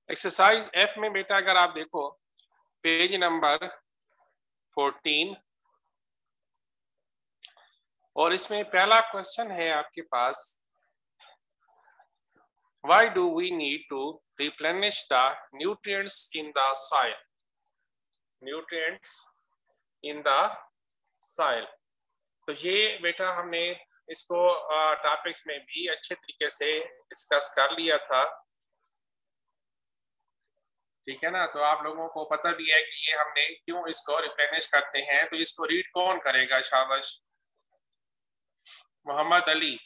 Exercise F में बेटा अगर आप देखो पेज नंबर 14 और इसमें पहला क्वेश्चन है आपके पास, why do we need to replenish the nutrients in the soil? Nutrients in the soil. तो ये बेटा हमने इसको टॉपिक्स में भी अच्छे तरीके से डिस्कस कर लिया था, ठीक है ना। तो आप लोगों को पता भी है कि ये हमने क्यों इसको रिप्लेनिश करते हैं। तो इसको रीड कौन करेगा? शाबाश मोहम्मद अली।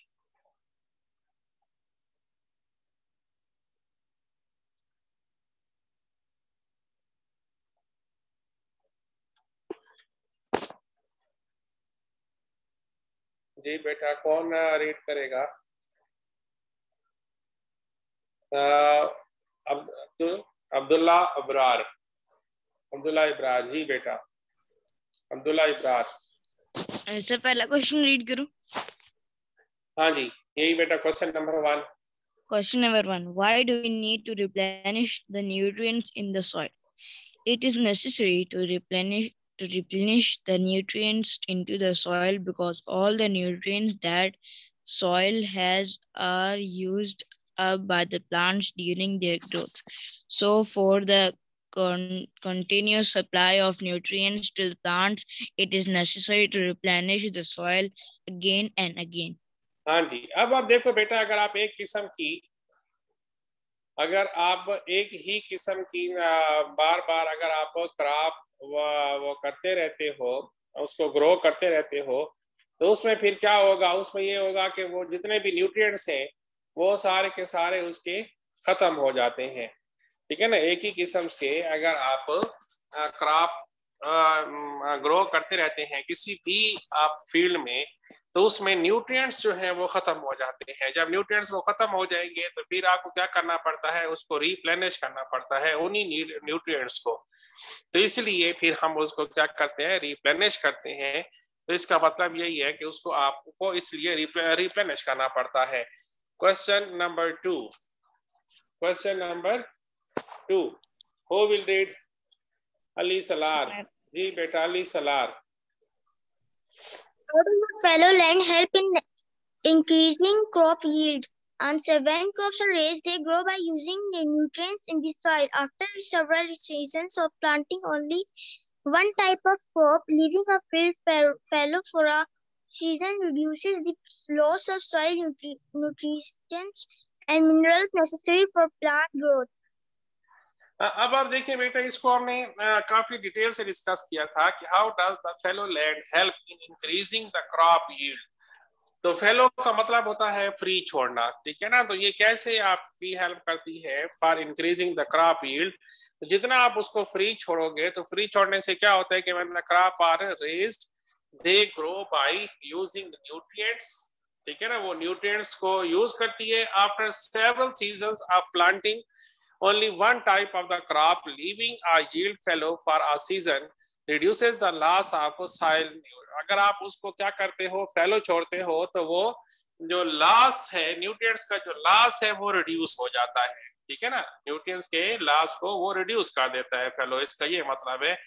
जी बेटा कौन रीड करेगा? अब्दुल्ला अबरार। अब्दुल्ला इब्रार जी बेटा, अब्दुल्ला इब्रार। सर पहला क्वेश्चन रीड करूं? हाँ जी यही बेटा question number 1। Question number 1. Why do we need to replenish the nutrients in the soil? It is necessary to replenish the nutrients into the soil because all the nutrients that soil has are used up by the plants during their growth. So for the continuous supply of nutrients to the plants, it is necessary to replenish the soil again and again. हाँ जी, अब आप देखो बेटा, अगर आप एक ही किस्म की बार बार अगर आप क्रॉप वो करते रहते हो, उसको ग्रो करते रहते हो, तो उसमें फिर क्या होगा? उसमें ये होगा कि वो जितने भी न्यूट्रिएंट्स हैं वो सारे के सारे उसके खत्म हो जाते हैं, ठीक है ना। एक ही किस्म के अगर आप क्रॉप ग्रो करते रहते हैं किसी भी आप फील्ड में, तो उसमें न्यूट्रिएंट्स जो है वो खत्म हो जाते हैं। जब न्यूट्रिएंट्स वो खत्म हो जाएंगे तो फिर आपको क्या करना पड़ता है? उसको रिप्लेनिश करना पड़ता है उन्हीं न्यूट्रिएंट्स को। तो इसलिए फिर हम उसको क्या करते हैं? रिप्लेनिश करते हैं। तो इसका मतलब यही है कि उसको आपको इसलिए रिप्लेनिश करना पड़ता है। Question number 2, question number 2 who will read? Ali Salar ji बेटा, Ali Salaar. How does fallow land help in increasing crop yield? Answer: when crops are raised, they grow by using the nutrients in the soil. After several seasons of planting only one type of crop, leaving a field fallow for a season reduces the loss of soil nutrients and minerals necessary for plant growth. अब आप देखिए बेटा, इसको हमने काफी detail से discuss किया था कि how does the fellow land help in increasing the crop yield. तो फेलो का मतलब होता है फ्री छोड़ना, ठीक है ना। तो ये कैसे आपकी हेल्प करती है for increasing the crop yield? तो जितना आप उसको फ्री छोड़ोगे, तो फ्री छोड़ने से क्या होता है कि when the crop are raised they grow by using the nutrients, ठीक है ना। वो न्यूट्रिएंट्स को यूज करती है। After several seasons of planting only one type of the crop, leaving a yield fallow for a season, reduces the loss of soil. अगर आप उसको क्या करते हो? फैलो छोड़ते हो, तो वो जो लॉस है, न्यूट्रिएंट्स का जो लॉस है वो रिड्यूस हो जाता है, ठीक है ना। न्यूट्रिएंट्स के लॉस को वो रिड्यूस कर देता है फैलो, इसका ये मतलब है।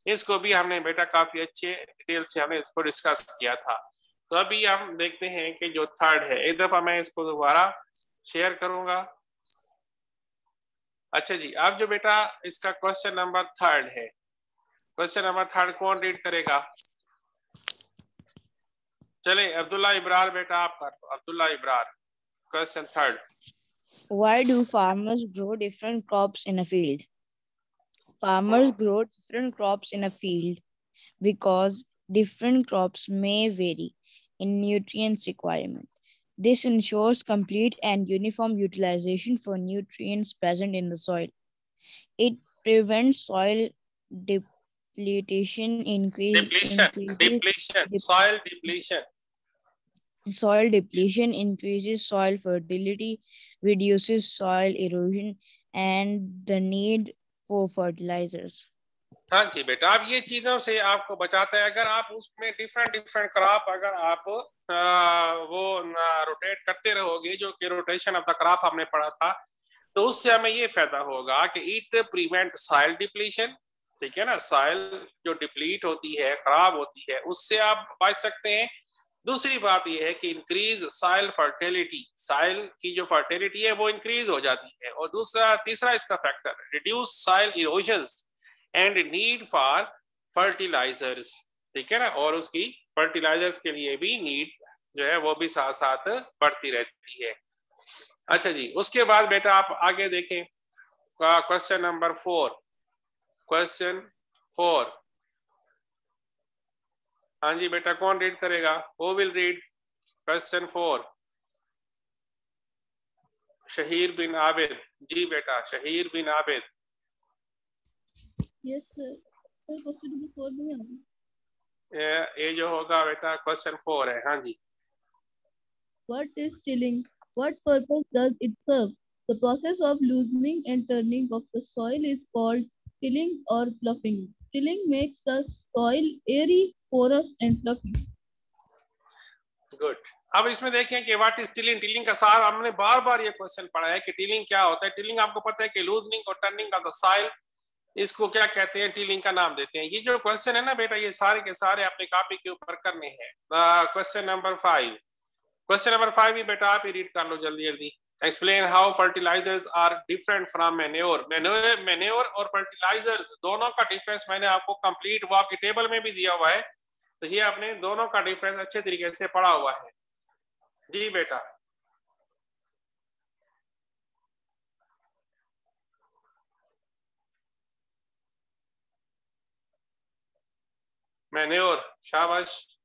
इसको भी हमने बेटा काफी अच्छे डिटेल से हमने इसको डिस्कस किया था। तो अभी हम देखते हैं कि जो थर्ड है, एक दफा मैं इसको दोबारा शेयर करूंगा। अच्छा जी, अब जो बेटा इसका क्वेश्चन नंबर 3 है, क्वेश्चन नंबर 3 कौन रीड करेगा? चले अब्दुल्ला इब्रार बेटा, आप कर दो। Abdullah Ibrar, question 3। Why do farmers grow different crops in a field? Farmers grow different crops in a field because different crops may vary in nutrients requirement. This ensures complete and uniform utilization for nutrients present in the soil. It prevents soil depletion, soil depletion increases soil fertility, reduces soil erosion and the need for fertilizers. हाँ जी बेटा, अब ये चीजों से आपको बचाता है। अगर आप उसमें डिफरेंट क्रॉप अगर आप वो रोटेट करते रहोगे, जो कि रोटेशन ऑफ द क्रॉप हमने पढ़ा था, तो उससे हमें ये फायदा होगा कि इट प्रिवेंट सॉइल डिप्लीशन, ठीक है ना, सॉइल जो डिप्लीट होती है, खराब होती है, उससे आप बच सकते हैं। दूसरी बात यह है कि इंक्रीज सॉइल फर्टिलिटी, सॉइल की जो फर्टिलिटी है वो इंक्रीज हो जाती है। और तीसरा इसका factor reduce soil erosions and need for fertilizers, ठीक है ना, और उसकी फर्टिलाइजर्स के लिए भी नीड जो है वो भी साथ साथ बढ़ती रहती है। अच्छा जी, उसके बाद बेटा आप आगे देखें क्वेश्चन नंबर 4। क्वेश्चन 4, हाँ जी बेटा, कौन रीड करेगा? Who will read question 4? Shaheer bin Abid. जी बेटा, Shaheer bin Abid. Yes sir, question 4 में ये जो होगा बेटा क्वेश्चन 4 है। हाँ जी। What is tilling? What purpose does it serve? The process of loosening and turning of the soil is called tilling or ploughing. Tilling makes the soil airy, porous, and fluffy. Good. अब इसमें देखें कि what is tilling. Tilling का सार हमने बार बार ये question पढ़ा है कि टिलिंग क्या होता है। टिलिंग आपको पता है कि लूजनिंग और टर्निंग ऑफ द सॉइल, इसको क्या कहते हैं? टिलिंग का नाम देते हैं। ये जो क्वेश्चन है ना बेटा, ये सारे के सारे अपने कॉपी के ऊपर करने हैं। क्वेश्चन नंबर 5, क्वेश्चन नंबर 5 भी बेटा आप ही रीड कर लो जल्दी जल्दी। Explain how fertilizers are different from manure. Manure और फर्टिलाइजर्स दोनों का डिफरेंस मैंने आपको कंप्लीट वो आपकी टेबल में भी दिया हुआ है, तो ये आपने दोनों का डिफरेंस अच्छे तरीके से पढ़ा हुआ है। जी बेटा। मैन्योर, शाबाश।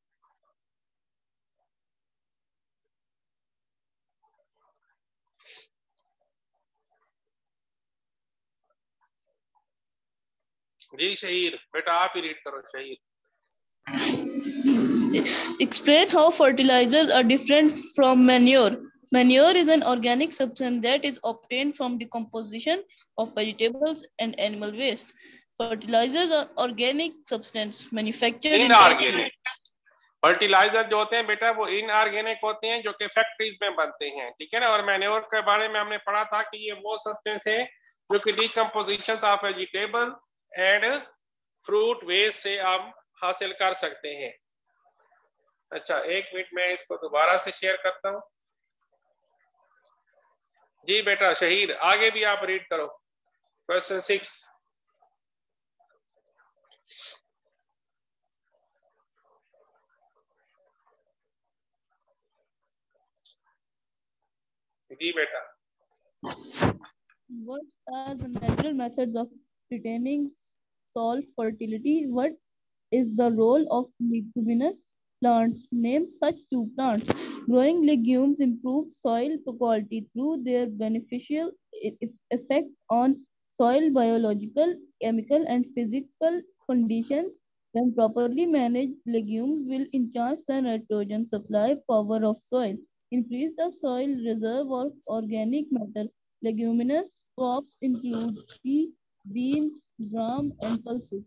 जी शहीर, बेटा आप ही रीड करो Shaheer. Explain how fertilizers are different from manure. Manure is an organic substance that is obtained from decomposition of vegetables and animal waste. Fertilizers are organic substance manufactured in factories. Fertilizer जो होते हैं बेटा वो inorganic होते हैं जो कि factories में बनते हैं, ठीक है ना। और मैन्योर के बारे में हमने पढ़ा था कि ये वो सब्सटेंस है जो कि decomposition of vegetable and fruit waste से हम हासिल कर सकते हैं। अच्छा, एक मिनट में इसको दोबारा से शेयर करता हूँ। जी बेटा शहीद, आगे भी आप रीड करो क्वेश्चन 6। जी बेटा। What are the natural methods of retaining soil fertility? What is the role of leguminous plants? Name such two plants. Growing legumes improve soil quality through their beneficial effect on soil biological, chemical, and physical conditions. When properly managed, legumes will enhance the nitrogen supply power of soil, increase the soil reserve of organic matter. Leguminous crops include pea, beans, gram, and pulses.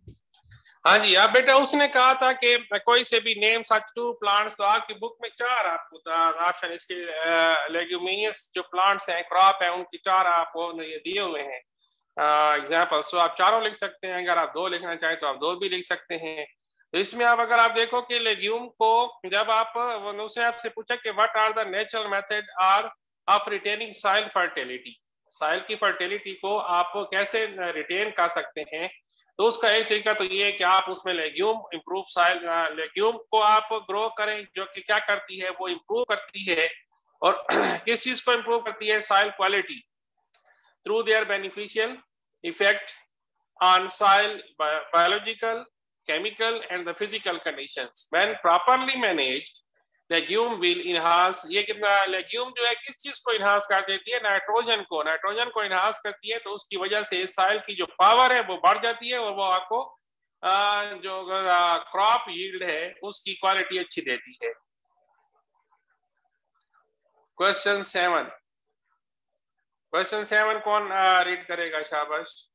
हाँ जी। अब बेटा उसने कहा था कि कोई से भी नेम सच टू प्लांट्स, तो आपकी बुक में 4 आपको ऑप्शन इसके लेग्यूमिनियस जो प्लांट्स हैं, क्रॉप है, उनकी 4 आपको ये दिए हुए हैं एग्जाम्पल। सो आप चारों लिख सकते हैं, अगर आप 2 लिखना चाहें तो आप 2 भी लिख सकते हैं। तो इसमें आप अगर आप देखो कि लेग्यूम को जब आप उसने आपसे पूछा कि what are the natural method are of retaining soil fertility, soil की फर्टिलिटी को आप कैसे रिटेन कर सकते हैं, तो उसका एक तरीका तो ये है कि आप उसमें लेग्यूम इंप्रूव सॉइल, लेग्यूम को आप ग्रो करें, जो कि क्या करती है वो इंप्रूव करती है। और किस चीज को इंप्रूव करती है? Soil quality, through their beneficial effect on soil biological, chemical and the physical conditions. When properly managed, legume will enhance। ये कितना लेग्यूम जो है किस चीज को इनहांस कर देती है? नाइट्रोजन को। नाइट्रोजन को इनहांस करती है, तो उसकी वजह से सॉइल की जो पावर है वो बढ़ जाती है और वो आपको जो क्रॉप यील्ड है उसकी क्वालिटी अच्छी देती है। क्वेश्चन 7, क्वेश्चन 7 कौन रीड करेगा? शाबाश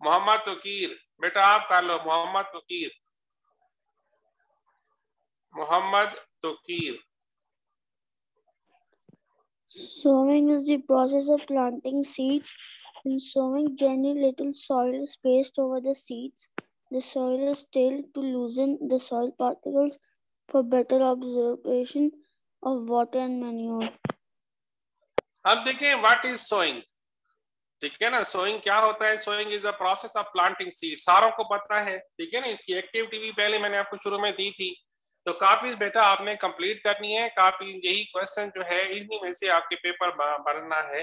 मोहम्मद तोकीर, बेटा आप कर लो। Mohammad Toqeer, Mohammad Toqeer. Sowing is the process of planting seeds. In sowing, gently little soil is placed over the seeds. The soil is tilled to loosen the soil particles for better absorption of water and manure. अब देखें what is sowing, ठीक है ना। Sowing क्या होता है? Sowing is the process of planting seed, सारों को पता है, ठीक है ना। इसकी एक्टिविटी भी पहले मैंने आपको शुरू में दी थी, तो कॉपी बेटा आपने कंप्लीट करनी है। कॉपी यही क्वेश्चन जो है इन्हीं में से आपके पेपर बनना है,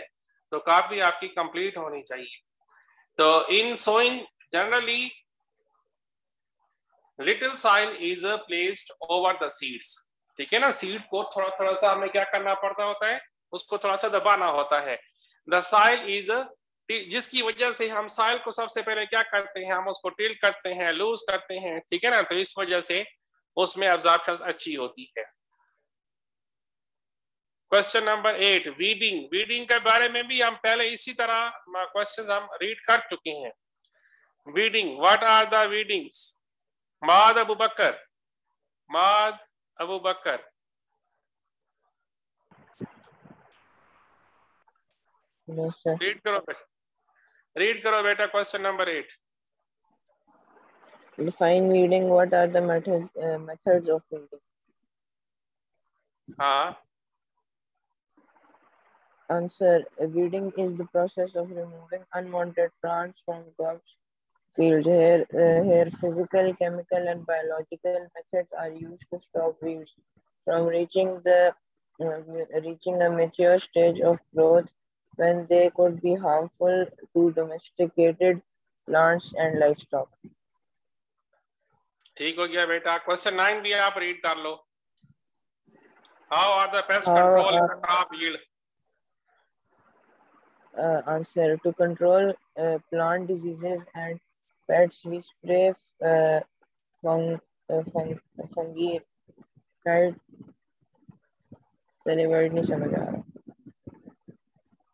तो कॉपी आपकी कंप्लीट होनी चाहिए। तो in sowing generally little soil is placed over the seeds, ठीक है ना। सीड को थोड़ा थोड़ा सा हमें क्या करना पड़ता होता है, उसको थोड़ा सा दबाना होता है। द सॉइल इज, जिसकी वजह से हम सॉइल को सबसे पहले क्या करते हैं, हम उसको टिल करते हैं, लूज करते हैं, ठीक है ना। तो इस वजह से उसमें एब्जॉर्प्शन अच्छी होती है। Question number 8, weeding. वीडिंग के बारे में भी हम पहले इसी तरह क्वेश्चन हम रीड कर चुके हैं। Weeding, what are the weedings? माद अबू बकर, माद अबू बकर। रीड करो बेटा, रीड करो बेटा question number 8। Define weeding. What are the methods of weeding? हाँ, Answer. Weeding is the process of removing unwanted plants from crops fields. Here physical, chemical, and biological methods are used to stop weeds from reaching a mature stage of growth when they could be harmful to domesticated plants and livestock. ठीक हो गया बेटा। Question 9 भी आप read कर लो। How are the pest control in the crop yield? Answer. To control plant diseases and pests, we spray fungicide. चलिए word नहीं समझ आ रहा।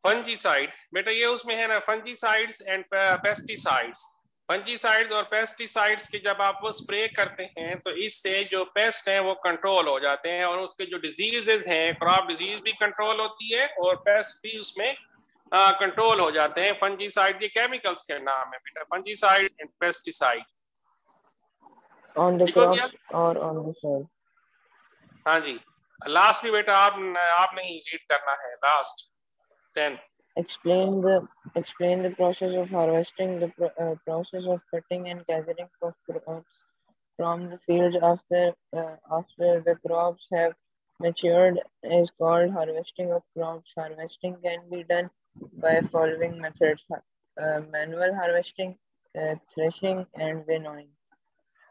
फंजीसाइड बेटा ये उसमें है ना, फंजीसाइड्स एंड पेस्टिसाइड्स। फंजीसाइड्स और पेस्टिसाइड्स के जब आप वो स्प्रे करते हैं तो इससे जो पेस्ट हैं वो कंट्रोल हो जाते हैं, और उसके जो डिजीजेस हैं, क्रॉप डिजीज भी कंट्रोल होती है और पेस्ट भी उसमें कंट्रोल हो जाते हैं। फंजीसाइड ये केमिकल्स के नाम है बेटा, fungicides and pesticide. On the crops और ऑन द सॉइल। हाँ जी, लास्ट भी बेटा आप नहीं रीड करना है, last 10। Explain the process of harvesting. The process of cutting and gathering of crops from the fields after the crops have matured is called harvesting of crops. Harvesting can be done by following methods: manual harvesting, threshing, and winnowing.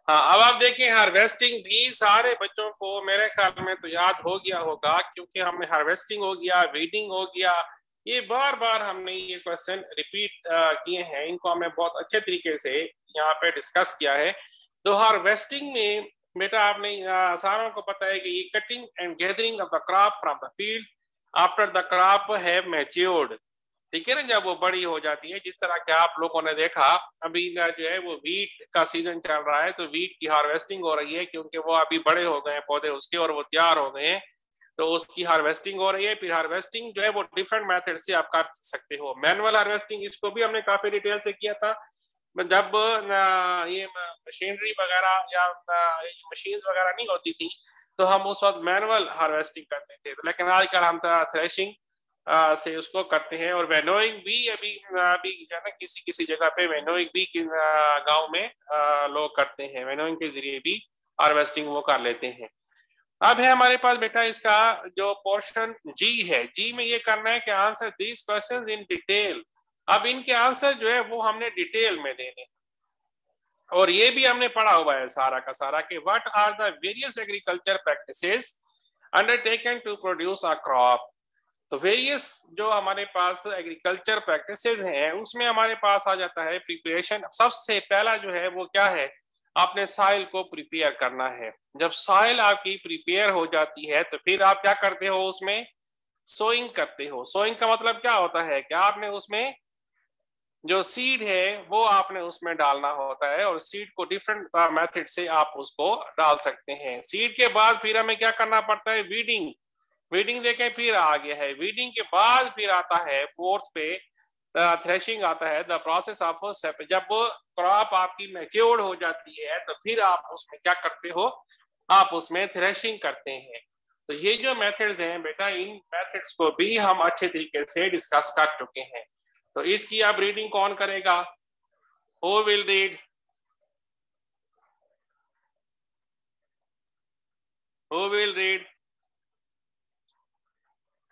हाँ, अब आप देखें harvesting भी सारे बच्चों को मेरे ख्याल में तो याद हो गया होगा, क्योंकि हमने हार्वेस्टिंग हो गया, वीडिंग हो गया, ये बार बार हमने ये क्वेश्चन रिपीट किए हैं, इनको हमने बहुत अच्छे तरीके से यहाँ पे डिस्कस किया है। तो हार्वेस्टिंग में बेटा आपने सारों को पता है कि ये cutting and gathering of the crop from the field after the crop have matured, ठीक है ना, जब वो बड़ी हो जाती है। जिस तरह के आप लोगों ने देखा अभी जो है वो वीट का सीजन चल रहा है, तो वीट की हार्वेस्टिंग हो रही है, क्योंकि वो अभी बड़े हो गए हैं पौधे उसके और वो तैयार हो गए हैं, तो उसकी हार्वेस्टिंग हो रही है। फिर हार्वेस्टिंग जो है वो डिफरेंट मेथड से आप कर सकते हो। मैनुअल हार्वेस्टिंग, इसको भी हमने काफी डिटेल से किया था जब ये मशीनरी वगैरह या मशीन वगैरह नहीं होती थी, तो हम उस वक्त मैनुअल हार्वेस्टिंग करते थे। लेकिन आजकल हम थ्रेशिंग से उसको करते हैं। और वेनोइंग भी अभी जो है ना किसी जगह पे वेनोइंग भी गांव में लोग करते हैं, वेनोइंग के जरिए भी हार्वेस्टिंग वो कर लेते हैं। अब है हमारे पास बेटा इसका जो पोर्शन जी है, जी में ये करना है कि answer these questions in detail. अब इनके आंसर जो है वो हमने डिटेल में देने हैं, और ये भी हमने पढ़ा हुआ है सारा का सारा कि what are the various agriculture practices undertaken to produce a crop. तो वेरियस जो हमारे पास एग्रीकल्चर प्रैक्टिसेस हैं उसमें हमारे पास आ जाता है प्रिपरेशन। सबसे पहला जो है वो क्या है, आपने सॉइल को प्रिपेयर करना है। जब सॉइल आपकी प्रिपेयर हो जाती है तो फिर आप क्या करते हो, उसमें सोइंग करते हो। सोइंग का मतलब क्या होता है कि आपने उसमें जो सीड है वो आपने उसमें डालना होता है, और सीड को डिफरेंट मेथड से आप उसको डाल सकते हैं। सीड के बाद फिर हमें क्या करना पड़ता है, वीडिंग। वीडिंग देखें फिर आ गया है, वीडिंग के बाद फिर आता है फोर्थ पे थ्रेशिंग आता है, द प्रोसेस ऑफ जब क्रॉप आपकी मैच्योर्ड हो जाती है तो फिर आप उसमें क्या करते हो, आप उसमें थ्रेशिंग करते हैं। तो ये जो मेथड्स हैं बेटा, इन मेथड्स को भी हम अच्छे तरीके से डिस्कस कर चुके हैं। तो इसकी अब रीडिंग कौन करेगा? Who will read? Who will read?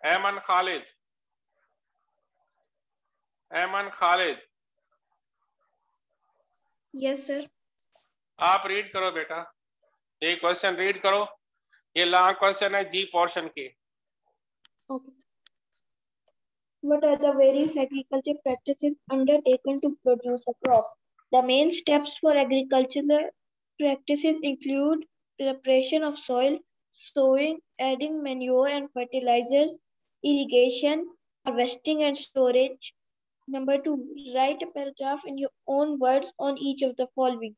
Ayman Khalid, Ayman Khalid. Yes sir. आप रीड करो बेटा, ये क्वेश्चन रीड करो, ये लॉन्ग क्वेश्चन है जी पोर्शन के। Okay. What are the various agriculture practices undertaken to produce a crop? The main steps for agricultural practices include preparation of soil, sowing, adding manure and fertilizers, irrigation, harvesting and storage. Number 2, write a paragraph in your own words on each of the following.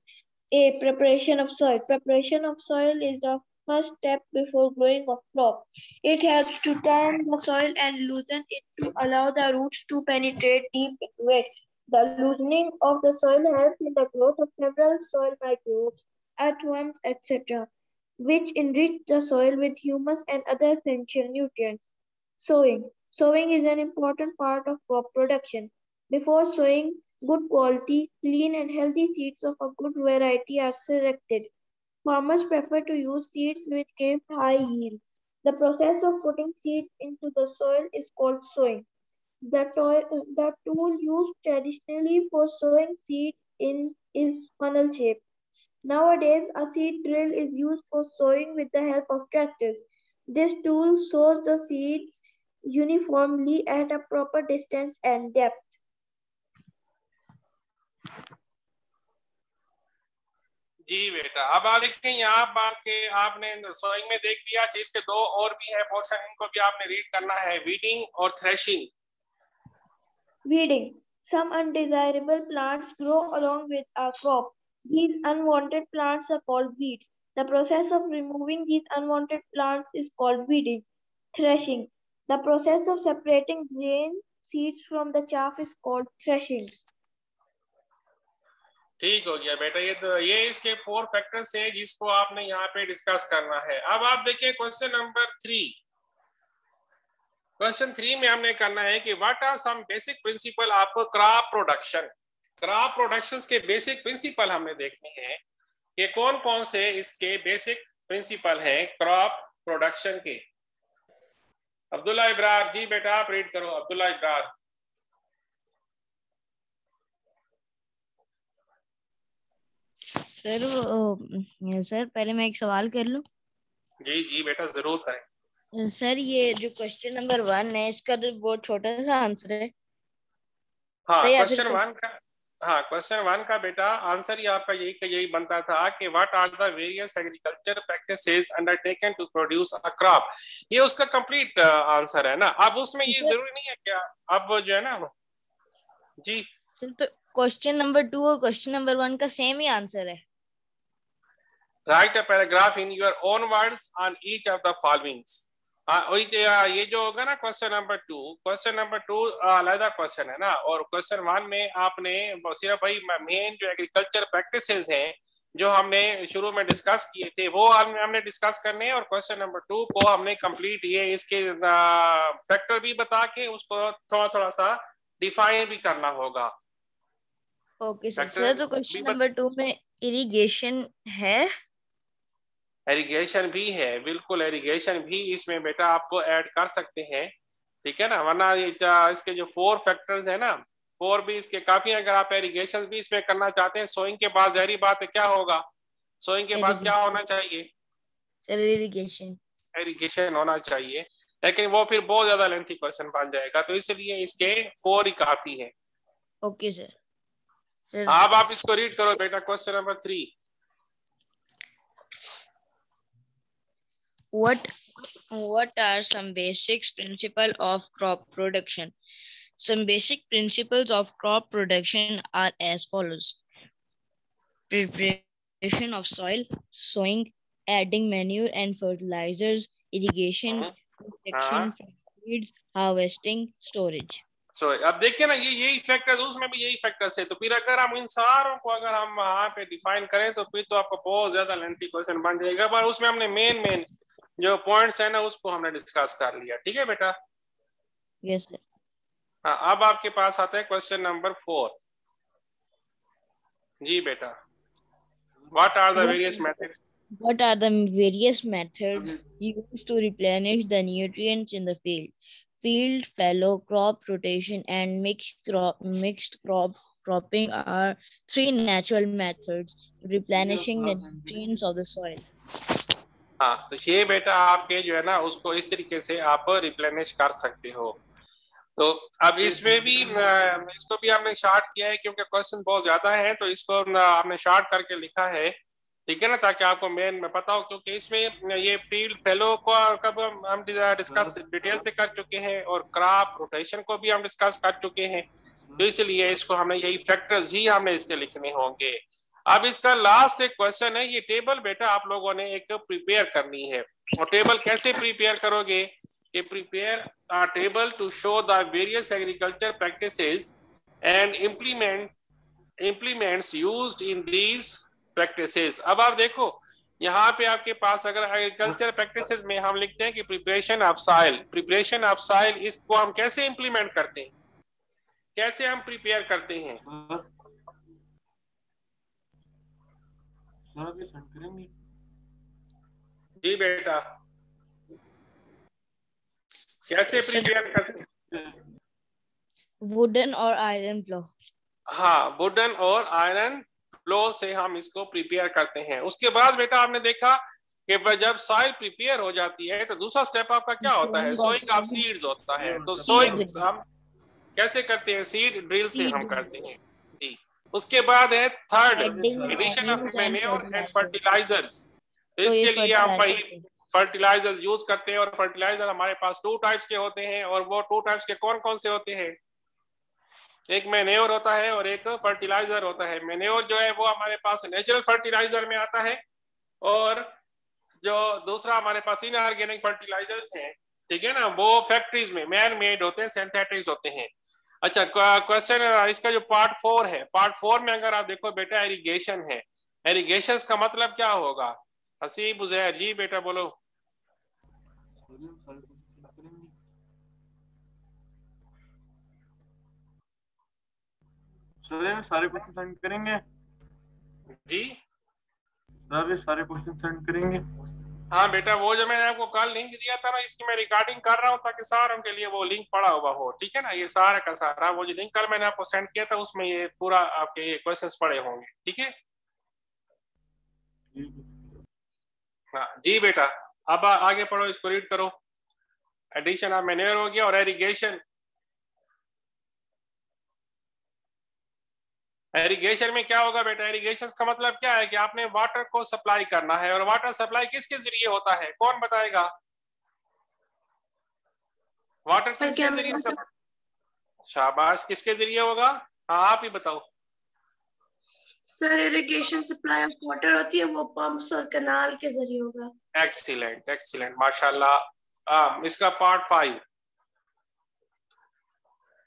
A. Preparation of soil. Preparation of soil is the first step before growing of crop. It helps to turn the soil and loosen it to allow the roots to penetrate deep into it. The loosening of the soil helps in the growth of several soil microbes, earthworms, etc., which enrich the soil with humus and other essential nutrients. Sowing. Sowing is an important part of crop production. Before sowing, good quality, clean and healthy seeds of a good variety are selected. Farmers prefer to use seeds which give high yields. The process of putting seeds into the soil is called sowing. The tool used traditionally for sowing seeds is funnel shape. Nowadays, a seed drill is used for sowing with the help of tractors. This tool sows the seeds uniformly at a proper distance and depth. जी बेटा, अब आ देखें यहाँ बात के आपने sowing में देख लिया, चीज के दो और भी है पोर्शन, इनको भी आपने रीड करना है, वीडिंग और threshing. Weeding. Some undesirable plants grow along with a crop. These unwanted plants are called weeds. The process of removing these unwanted plants is called weeding. Threshing. The process of separating grain seeds from the chaff is called threshing. ठीक हो गया बेटा, ये इसके 4 factors हैं जिसको आपने यहाँ पे डिस्कस करना है। अब आप देखिए क्वेश्चन नंबर 3। क्वेश्चन 3 में हमने करना है कि what are some basic principle of crop production. Crop production के बेसिक प्रिंसिपल हमने देखने हैं कि कौन कौन से इसके बेसिक प्रिंसिपल हैं क्रॉप प्रोडक्शन के। अब्दुल्ला इब्रार जी बेटा आप रीड करो, अब्दुल्ला इब्रार। सर पहले मैं एक सवाल कर लूं? जी जी बेटा जरूर करें। सर ये जो क्वेश्चन नंबर 1 है इसका तो बहुत छोटा सा आंसर है। हाँ क्वेश्चन 1 का, हाँ क्वेश्चन 1 का बेटा आंसर ही आपका यही बनता था कि what are the various agriculture practices undertaken to produce a crop. ये उसका कंप्लीट आंसर है ना। अब उसमें ये जरूरी नहीं है क्या, अब जो है ना जी, तो क्वेश्चन नंबर 2 और क्वेश्चन नंबर 1 का सेम ही आंसर है। Right a paragraph in your own words on each of the followings. ये जो होगा ना क्वेश्चन नंबर 2 अलग क्वेश्चन है ना, और क्वेश्चन 1 में आपने सिर्फ भाई मेन जो एग्रीकल्चर प्रैक्टिसेस हैं जो हमने शुरू में डिस्कस किए थे वो हमने डिस्कस करने हैं, और क्वेश्चन नंबर 2 को हमने कंप्लीट ये इसके फैक्टर भी बता के उसको थोड़ा थोड़ा सा डिफाइन भी करना होगा। ओके सर, तो क्वेश्चन नंबर 2 में इरिगेशन है? एरिगेशन भी है, बिल्कुल एरिगेशन भी इसमें बेटा आपको ऐड कर सकते हैं, ठीक है ना, वरना इसके जो 4 फैक्टर्स है ना 4 भी इसके काफी। अगर आप एरिगेशन भी इसमें करना चाहते हैं, सोइंग के बाद जहरी बात है क्या होगा, सोइंग के बाद क्या होना चाहिए? एरिगेशन होना चाहिए, लेकिन वो फिर बहुत ज्यादा लेंथी क्वेश्चन बन जाएगा, तो इसलिए इसके 4 ही काफी है। Okay sir. अब आप इसको रीड करो बेटा, question number 3। What are some basic principles of crop production? Some basic principles of crop production are as follows: preparation of soil, sowing, adding manure and fertilizers, irrigation, protection from seeds, harvesting, storage. सो अब देखिए ना, ये यही factors, उसमें भी यही factors है। तो फिर अगर हम इन सारों को अगर हम वहाँ पे डिफाइन करें तो फिर तो आपको बहुत ज्यादा लेंथी क्वेश्चन बन जाएगा, पर उसमें हमने मेन जो पॉइंट्स है ना उसको हमने डिस्कस कर लिया। ठीक है बेटा? Yes, sir. हाँ, अब आपके पास आता है क्वेश्चन नंबर 4। जी बेटा, what are the various method? What are the various methods used to replenish the nutrients in the field? Field, fallow crop rotation, and mixed cropping are three natural methods replenishing the nutrients of the soil. हाँ, तो ये बेटा आपके जो है ना उसको इस तरीके से आप रिप्लेनिश कर सकते हो। तो अब इसमें भी इसको भी हमने शॉर्ट किया है क्योंकि क्वेश्चन बहुत ज्यादा है, तो इसको हमने शॉर्ट करके लिखा है। ठीक है ना, ताकि आपको मेन में पता हो, क्योंकि इसमें ये फील्ड फेलो को कब हम डिस्कस डिटेल से कर चुके हैं और क्रॉप रोटेशन को भी हम डिस्कस कर चुके हैं, तो इसलिए इसको हमें यही फैक्टर्स ही हमने इसके लिखने होंगे। अब इसका लास्ट एक क्वेश्चन है, ये टेबल बेटा आप लोगों ने एक प्रिपेयर करनी है। और टेबल कैसे प्रिपेयर करोगे? ये prepare a table to show the various agriculture practices and implements used in these practices. अब आप देखो यहाँ पे आपके पास अगर एग्रीकल्चर प्रैक्टिसेस में हम लिखते हैं कि प्रिपरेशन ऑफ सॉइल, इसको हम कैसे इंप्लीमेंट करते हैं, कैसे हम प्रिपेयर करते हैं? जी बेटा, कैसे प्रिपेयर करते हैं? वुडन और आयरन फ्लो। हाँ, वुडन और आयरन फ्लो से हम इसको प्रिपेयर करते हैं। उसके बाद बेटा आपने देखा कि जब सॉइल प्रिपेयर हो जाती है तो दूसरा स्टेप आपका क्या होता है? सोइंग ऑफ सीड्स होता है। तो सोइंग हम कैसे करते हैं? सीड ड्रिल से हम करते हैं जी। उसके बाद है third, addition of manure and fertilizers. तो इसके लिए हम भाई फर्टिलाइजर यूज करते हैं, और फर्टिलाइजर हमारे पास 2 टाइप्स के होते हैं, और वो 2 टाइप्स के कौन कौन से होते हैं? एक मैन्योर होता है और एक फर्टिलाइजर होता है। मैन्योर जो है वो हमारे पास नेचुरल फर्टिलाइजर में आता है, और जो दूसरा हमारे पास इनऑर्गेनिक फर्टिलाइजर्स हैं, ठीक है ना, वो फैक्ट्रीज में मैन मेड होते हैं, सिंथेटिक्स होते हैं। अच्छा, क्वेश्चन इसका जो पार्ट 4 है, पार्ट 4 में अगर आप देखो बेटा इरिगेशन है। इरिगेशन का मतलब क्या होगा? हसीब उजैर जी बेटा बोलो। सर सारे क्वेश्चन सेंड करेंगे जी? सर ये सारे क्वेश्चन सेंड करेंगे? हाँ बेटा, वो जो मैंने आपको कल लिंक दिया था ना, इसकी मैं रिकॉर्डिंग कर रहा हूँ ताकि सारों के लिए वो लिंक पड़ा हुआ हो। ठीक है ना, ये सारा का सारा वो जो लिंक कल मैंने आपको सेंड किया था उसमें ये पूरा आपके ये क्वेश्चंस पड़े होंगे। ठीक है? हाँ जी बेटा, अब आगे पढ़ो, इसको रीड करो। एडिशन ऑफ मैन्योर हो गया, और इरिगेशन। इरिगेशन में क्या होगा बेटा? इरिगेशन का मतलब क्या है कि आपने वाटर को सप्लाई करना है, और वाटर सप्लाई किसके जरिए होता है? कौन बताएगा? वाटर किसके जरिए? शाबाश, किसके जरिए होगा? हाँ आप ही बताओ। Sir irrigation supply of water होती है, वो पंप्स और कैनाल के जरिए होगा। एक्सीलेंट एक्सीलेंट, माशाल्लाह। इसका पार्ट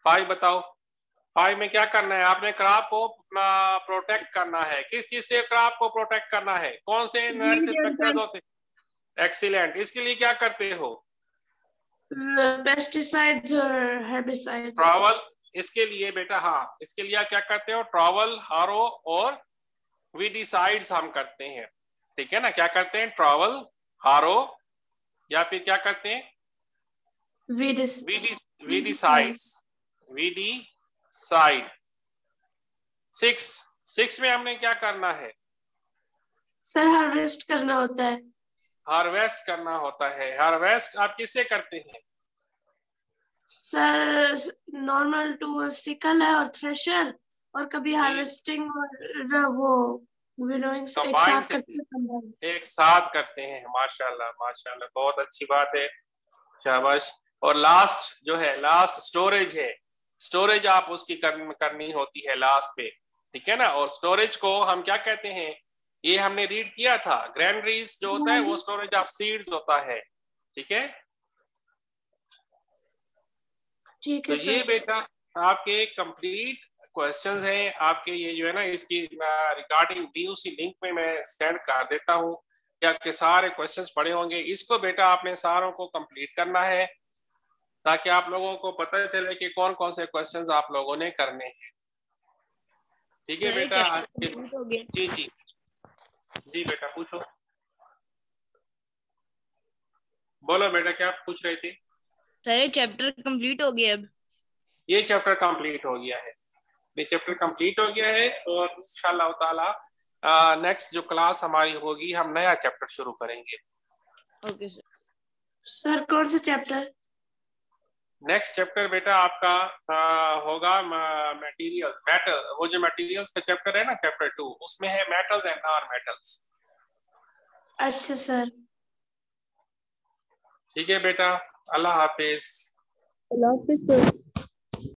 5 बताओ। 5 में क्या करना है? आपने क्रॉप को प्रोटेक्ट करना है। किस चीज से क्रॉप को प्रोटेक्ट करना है? कौन से फैक्टर्स होते हैं? एक्सीलेंट। इसके लिए क्या करते हो? पेस्टिसाइड्स और हेर्बिसाइड्स। ट्रॉवल, इसके लिए बेटा, हाँ इसके लिए क्या करते हो? ट्रॉवल, हारो और वीडिसाइड्स हम करते हैं। ठीक है ना, क्या करते हैं? ट्रॉवल, हारो, या फिर क्या करते हैं? वीडिसाइड्स। साइड। 6 में हमने क्या करना है? सर हार्वेस्ट करना होता है। हार्वेस्ट करना होता है। हार्वेस्ट आप किससे करते हैं? सर नॉर्मल टूल सिकल है और थ्रेशर, और कभी हार्वेस्टिंग और वो विनोइंग एक साथ करते हैं। माशाल्लाह माशाल्लाह, बहुत अच्छी बात है, शाबाश। और लास्ट जो है, लास्ट स्टोरेज है। स्टोरेज आप उसकी करनी होती है लास्ट पे। ठीक है ना, और स्टोरेज को हम क्या कहते हैं? ये हमने रीड किया था, ग्रैनरीज जो होता है वो स्टोरेज ऑफ सीड्स होता है। ठीक है, ठीक तो है ये सर। बेटा आपके कंप्लीट क्वेश्चंस हैं आपके, ये जो है ना इसकी रिगार्डिंग DOC लिंक में मैं सेंड कर देता हूँ कि आपके सारे क्वेश्चंस पड़े होंगे। इसको बेटा आपने सारों को कंप्लीट करना है ताकि आप लोगों को पता चले कि कौन कौन से क्वेश्चंस आप लोगों ने करने हैं। ठीक है सर बेटा, आज के कंप्लीट हो गया। जी जी जी बेटा पूछो, बोलो बेटा क्या पूछ रहे थे। सर चैप्टर कंप्लीट हो गया अब। ये चैप्टर कंप्लीट हो गया है, ये चैप्टर कंप्लीट हो गया है और इंशाल्लाह ताला नेक्स्ट जो क्लास हमारी होगी हम नया चैप्टर शुरू करेंगे। Okay sir. सर कौन सा चैप्टर? नेक्स्ट चैप्टर बेटा आपका होगा मटेरियल मेटल, वो जो मटेरियल्स का चैप्टर है ना चैप्टर 2, उसमें है मेटल्स एंड नॉन मेटल्स। अच्छा सर। ठीक है बेटा, अल्लाह हाफिज। अल्लाह हाफिज सर।